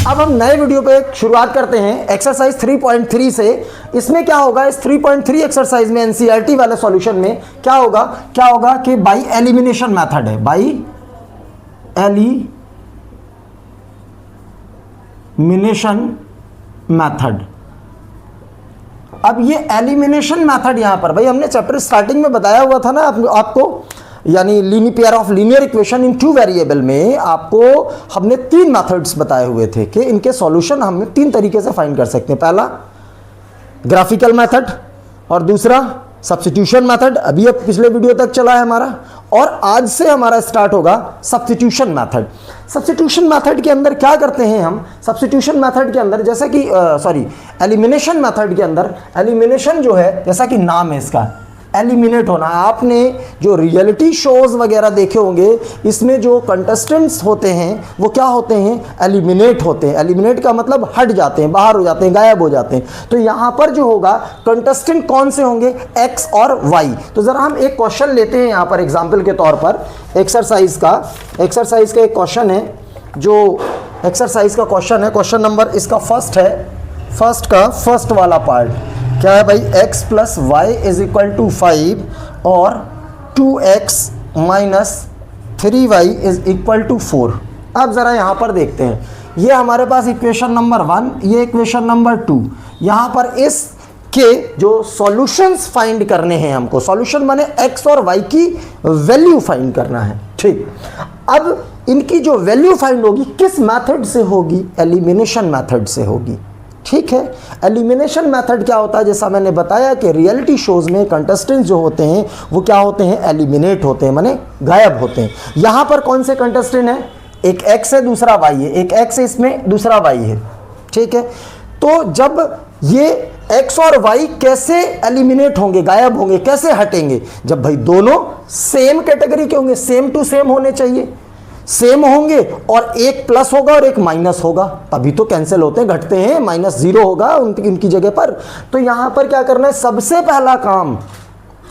अब हम नए वीडियो पे शुरुआत करते हैं एक्सरसाइज 3.3 से। इसमें क्या होगा, इस 3.3 एक्सरसाइज में एनसीईआरटी वाले सॉल्यूशन में क्या होगा कि बाई एलिमिनेशन मेथड है, बाई एलिमिनेशन मेथड। अब ये एलिमिनेशन मेथड यहां पर भाई हमने चैप्टर स्टार्टिंग में बताया हुआ था ना आपको, यानी linear pair of linear equation in two variable में आपको हमने 3 मेथड्स बताए हुए थे कि इनके सॉल्यूशन हम 3 तरीके से फाइंड कर सकते हैं। पहला ग्राफिकल मेथड और दूसरा सब्स्टिट्यूशन मेथड, अभी अब पिछले वीडियो तक चला है हमारा, और आज से हमारा स्टार्ट होगा सब्स्टिट्यूशन मेथड। सब्स्टिट्यूशन मेथड के अंदर क्या करते हैं हम, सब्स्टिट्यूशन मेथड के अंदर जैसा कि एलिमिनेशन मेथड के अंदर एलिमिनेशन जो है, जैसा कि नाम है इसका एलिमिनेट होना। आपने जो रियलिटी शोज वगैरह देखे होंगे, इसमें जो कंटेस्टेंट्स होते हैं वो क्या होते हैं, एलिमिनेट होते हैं। एलिमिनेट का मतलब हट जाते हैं, बाहर हो जाते हैं, गायब हो जाते हैं। तो यहाँ पर जो होगा कंटेस्टेंट कौन से होंगे, एक्स और वाई। तो ज़रा हम एक क्वेश्चन लेते हैं यहाँ पर एग्जाम्पल के तौर पर, एक्सरसाइज का एक क्वेश्चन है, जो एक्सरसाइज का क्वेश्चन है, क्वेश्चन नंबर इसका फर्स्ट वाला पार्ट क्या है भाई, x plus y is equal to 5 और 2x minus 3y is equal to 4। अब ज़रा यहाँ पर देखते हैं, ये हमारे पास इक्वेशन नंबर 1, ये इक्वेशन नंबर 2। यहाँ पर इसके जो सॉल्यूशंस फाइंड करने हैं हमको, सॉल्यूशन माने x और y की वैल्यू फाइंड करना है। ठीक, अब इनकी जो वैल्यू फाइंड होगी किस मेथड से होगी, एलिमिनेशन मेथड से होगी। ठीक है, एलिमिनेशन मेथड क्या होता है, जैसा मैंने बताया कि रियलिटी शोज में कंटेस्टेंट्स जो होते हैं वो क्या होते हैं, एलिमिनेट होते हैं, माने गायब होते हैं। यहाँ पर कौन से कंटेस्टेंट हैं, एक x है दूसरा y है, एक x है इसमें दूसरा y है। ठीक है, तो जब ये x और y कैसे एलिमिनेट होंगे, गायब होंगे, कैसे हटेंगे, जब भाई दोनों सेम कैटेगरी के होंगे, सेम टू सेम होने चाहिए, सेम होंगे और एक प्लस होगा और एक माइनस होगा, तभी तो कैंसिल होते हैं, घटते हैं, -0 होगा उनकी जगह पर। तो यहां पर क्या करना है, सबसे पहला काम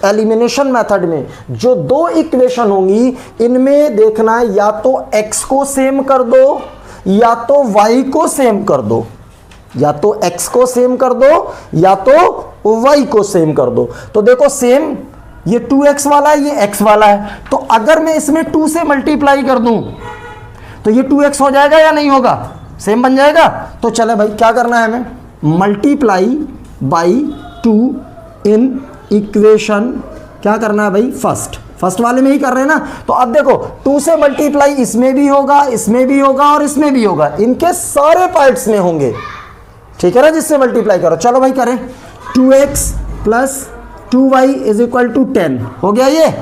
एलिमिनेशन मेथड में जो 2 इक्वेशन होंगी इनमें देखना है, या तो x को सेम कर दो या तो y को सेम कर दो, या तो x को सेम कर दो या तो y को सेम कर दो। तो देखो सेम, ये 2x वाला है, ये x वाला है, तो अगर मैं इसमें 2 से मल्टीप्लाई कर दूं तो ये 2x हो जाएगा या नहीं होगा, सेम बन जाएगा। तो चले भाई क्या करना है हमें, मल्टीप्लाई बाई 2 इन इक्वेशन, क्या करना है भाई, फर्स्ट वाले में ही कर रहे हैं ना। तो अब देखो 2 से मल्टीप्लाई इसमें भी होगा, इसमें भी होगा और इसमें भी होगा, इनके सारे पार्ट्स में होंगे। ठीक है ना, जिससे मल्टीप्लाई करो। चलो भाई करें, 2x plus 2y is equal to 10 हो गया ये,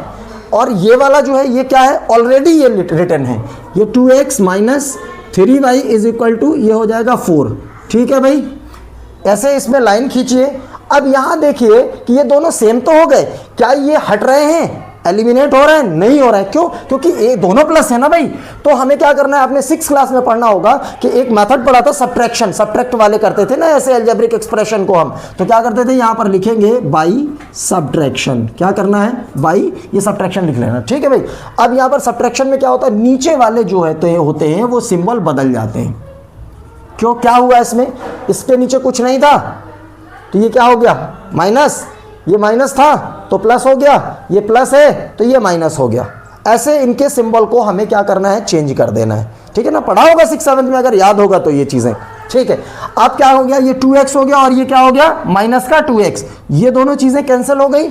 और ये वाला जो है ये क्या है, ऑलरेडी ये रिटर्न है, ये 2x minus 3y is equal to ये हो जाएगा 4। ठीक है भाई, ऐसे इसमें लाइन खींचिए। अब यहां देखिए कि ये दोनों सेम तो हो गए, क्या ये हट रहे हैं, एलिमिनेट हो रहे हैं, नहीं हो रहा है। क्यों, क्योंकि ये दोनों प्लस है ना भाई। तो हमें क्या करना है, आपने 6th क्लास में पढ़ना होगा कि एक मेथड पढ़ा था सब्ट्रैक्शन, सब्ट्रैक्ट वाले करते थे ना ऐसे अलजेब्रिक एक्सप्रेशन को हम, तो क्या करते थे, यहां पर लिखेंगे बाई सब्ट्रैक्शन। क्या करना है, बाई ये सब्ट्रैक्शन लिख लेना। ठीक है भाई, अब यहां पर सब्ट्रैक्शन में क्या होता है, नीचे वाले जो होते हैं वो सिंबल बदल जाते हैं। क्यों, क्या हुआ इसमें, इसके नीचे कुछ नहीं था तो ये क्या हो गया, माइनस, ये माइनस था तो प्लस हो गया, ये प्लस है तो ये माइनस हो गया। ऐसे इनके सिंबल को हमें क्या करना है, चेंज कर देना है। ठीक है ना, पढ़ा होगा 6th-7th में, अगर याद होगा तो ये चीजें। ठीक है, अब क्या हो गया, ये 2x हो गया और ये क्या हो गया, माइनस का 2x, ये दोनों चीजें कैंसिल हो गई,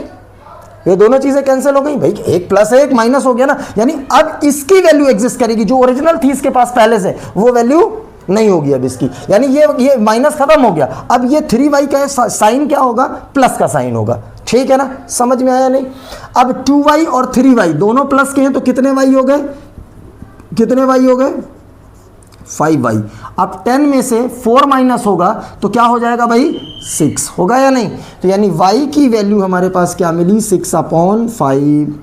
ये दोनों चीजें कैंसिल हो गई भाई, एक प्लस है एक माइनस हो गया ना, यानी अब इसकी वैल्यू एग्जिस्ट करेगी, जो ओरिजिनल थी इसके पास पहले से वो वैल्यू नहीं होगी अब इसकी, यानी ये माइनस खत्म हो गया। अब ये 3y का साइन क्या होगा, प्लस का साइन होगा। ठीक है ना, समझ में आया नहीं। अब 2y और 3y दोनों प्लस के हैं तो कितने y हो गए, 5y। अब 10 में से 4 माइनस होगा तो क्या हो जाएगा भाई, 6 होगा या नहीं। तो यानी y की वैल्यू हमारे पास क्या मिली, 6/5।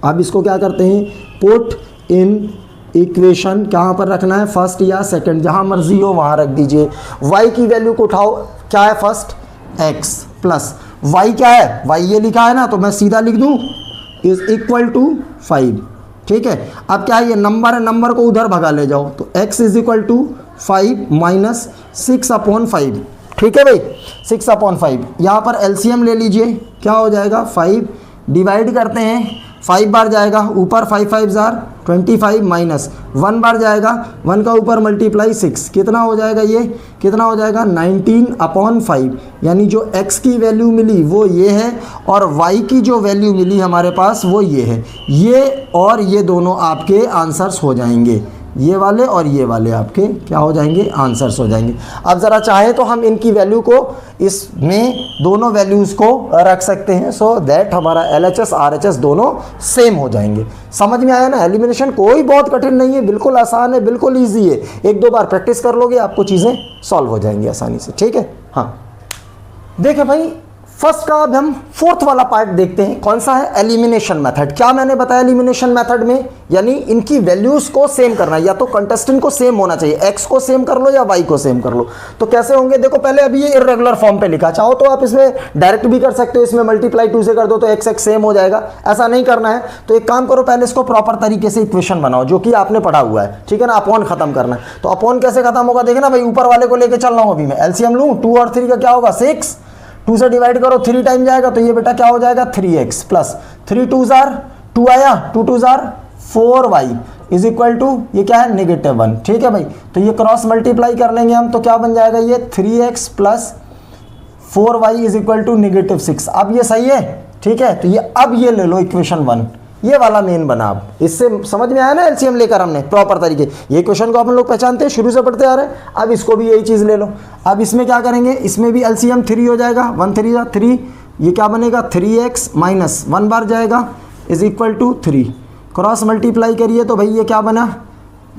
अब इसको क्या करते हैं, पुट इन इक्वेशन, कहाँ पर रखना है, फर्स्ट या सेकंड, जहाँ मर्जी हो वहाँ रख दीजिए। y की वैल्यू को उठाओ, क्या है फर्स्ट, x प्लस y क्या है, y ये लिखा है ना, तो मैं सीधा लिख दूँ इज इक्वल टू 5। ठीक है, अब क्या है, ये नंबर है, नंबर को उधर भगा ले जाओ, तो x is equal to 5 minus 6/5, ठीक है भाई, 6/5। यहाँ पर एलसीएम ले लीजिए, क्या हो जाएगा 5 डिवाइड करते हैं, 5 बार जाएगा ऊपर, 5 5 जार 25 माइनस 1 बार जाएगा, 1 का ऊपर मल्टीप्लाई 6, कितना हो जाएगा, ये कितना हो जाएगा 19/5। यानी जो x की वैल्यू मिली वो ये है और y की जो वैल्यू मिली हमारे पास वो ये है। ये और ये दोनों आपके आंसर्स हो जाएंगे, ये वाले और ये वाले आपके क्या हो जाएंगे, आंसर्स हो जाएंगे। अब ज़रा चाहे तो हम इनकी वैल्यू को इसमें दोनों वैल्यूज़ को रख सकते हैं, सो दैट हमारा LHS RHS दोनों सेम हो जाएंगे। समझ में आया ना? एलिमिनेशन कोई बहुत कठिन नहीं है, बिल्कुल आसान है, बिल्कुल ईजी है। 1-2 बार प्रैक्टिस कर लोगे आपको चीज़ें सॉल्व हो जाएंगी आसानी से, ठीक है। हाँ देखिए भाई, फर्स्ट का अब हम फोर्थ वाला पार्ट देखते हैं, कौन सा है, एलिमिनेशन मेथड। क्या मैंने बताया एलिमिनेशन मेथड में, यानी इनकी वैल्यूज को सेम करना है, या तो कंटेस्टेंट को सेम होना चाहिए, x को सेम कर लो या y को सेम कर लो। तो कैसे होंगे, देखो पहले अभी ये इर्रेगुलर फॉर्म पे लिखा, चाहो तो आप इसमें डायरेक्ट भी कर सकते हो, इसमें मल्टीप्लाई 2 से कर दो तो x सेम हो जाएगा। ऐसा नहीं करना है तो एक काम करो, पहले इसको प्रॉपर तरीके से इक्वेशन बनाओ जो कि आपने पढ़ा हुआ है, ठीक है ना। अपॉन खत्म करना है, तो अपॉन कैसे खत्म होगा, देखना भाई, ऊपर वाले को लेकर चल रहा हूं अभी मैं, एलसीएम लूं, 2 और 3 का क्या होगा 6, 2 से डिवाइड करो 3 टाइम जाएगा, तो ये बेटा क्या हो जाएगा 3x प्लस 3 2 जार 2 आया, 2 2 jar 4y is equal to ये क्या है -1, ठीक है भाई। तो ये क्रॉस मल्टीप्लाई कर लेंगे हम, तो क्या बन जाएगा ये 3x plus 4y is equal to -6। अब ये सही है, ठीक है। तो ये अब ये ले लो इक्वेशन 1, ये वाला मेन बना। अब इससे समझ में आया ना, एलसीएम लेकर हमने प्रॉपर तरीके, ये क्वेश्चन को अपन लोग पहचानते हैं, शुरू से पढ़ते आ रहे हैं। अब इसको भी यही चीज़ ले लो। अब इसमें क्या करेंगे, इसमें भी एलसीएम 3 हो जाएगा, 1 3 3, ये क्या बनेगा 3x माइनस 1 बार जाएगा is equal to 3, cross multiply करिए तो भाई ये क्या बना,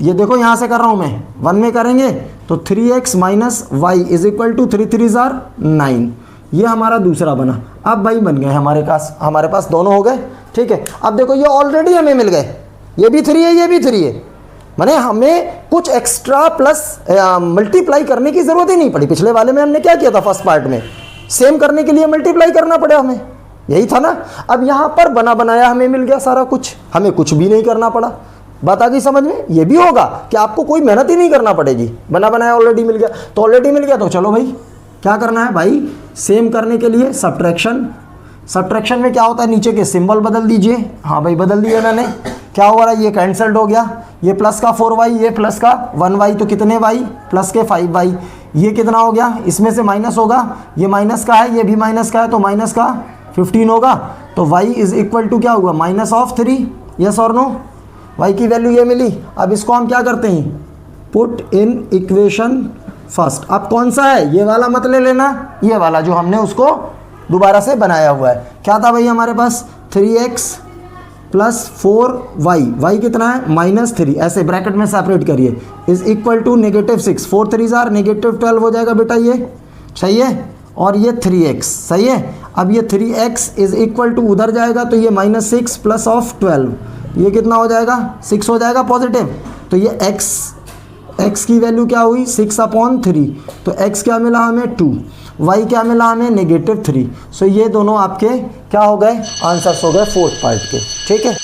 ये देखो यहाँ से कर रहा हूँ मैं, 1 में करेंगे तो 3x minus y is equal to 3 3 जार 9, ये हमारा दूसरा बना। अब भाई बन गए हमारे पास दोनों हो गए, ठीक है। अब देखो ये ऑलरेडी हमें मिल गए, ये भी 3 है ये भी 3 है, माने हमें कुछ एक्स्ट्रा प्लस मल्टीप्लाई करने की जरूरत ही नहीं पड़ी। पिछले वाले में हमने क्या किया था, फर्स्ट पार्ट में सेम करने के लिए मल्टीप्लाई करना पड़ा हमें, यही था ना। अब यहाँ पर बना बनाया हमें मिल गया सारा कुछ, हमें कुछ भी नहीं करना पड़ा। बात आ गई समझ में? ये भी होगा कि आपको कोई मेहनत ही नहीं करना पड़ेगी, बना बनाया ऑलरेडी मिल गया। तो ऑलरेडी मिल गया तो चलो भाई क्या करना है भाई, सेम करने के लिए सब्ट्रैक्शन में क्या होता है, नीचे के सिंबल बदल दीजिए। हाँ भाई बदल दिए मैंने, क्या हो रहा है, ये कैंसल्ड हो गया, ये प्लस का 4y, ये प्लस का 1y, तो कितने y, प्लस के 5y, ये कितना हो गया, इसमें से माइनस होगा, ये माइनस का है, ये भी माइनस का है, तो माइनस का 15 होगा। तो y इज इक्वल टू क्या हुआ, -3, यस और नो, y की वैल्यू ये मिली। अब इसको हम क्या करते हैं, पुट इन इक्वेशन फर्स्ट। अब कौन सा है, ये वाला मत ले लेना, ये वाला जो हमने उसको दोबारा से बनाया हुआ है। क्या था भाई हमारे पास, 3x प्लस 4y, y कितना है -3, ऐसे ब्रैकेट में सेपरेट करिए, इज इक्वल टू -6, 4 3 जार -12 हो जाएगा बेटा, ये सही है। और ये 3x सही है। अब ये 3x इज इक्वल टू उधर जाएगा तो ये -6 प्लस ऑफ 12, ये कितना हो जाएगा 6 हो जाएगा पॉजिटिव। तो ये x की वैल्यू क्या हुई 6/3, तो x क्या मिला हमें 2, y क्या मिला हमें -3। सो ये दोनों आपके क्या हो गए, आंसर्स हो गए फोर्थ पार्ट के, ठीक है।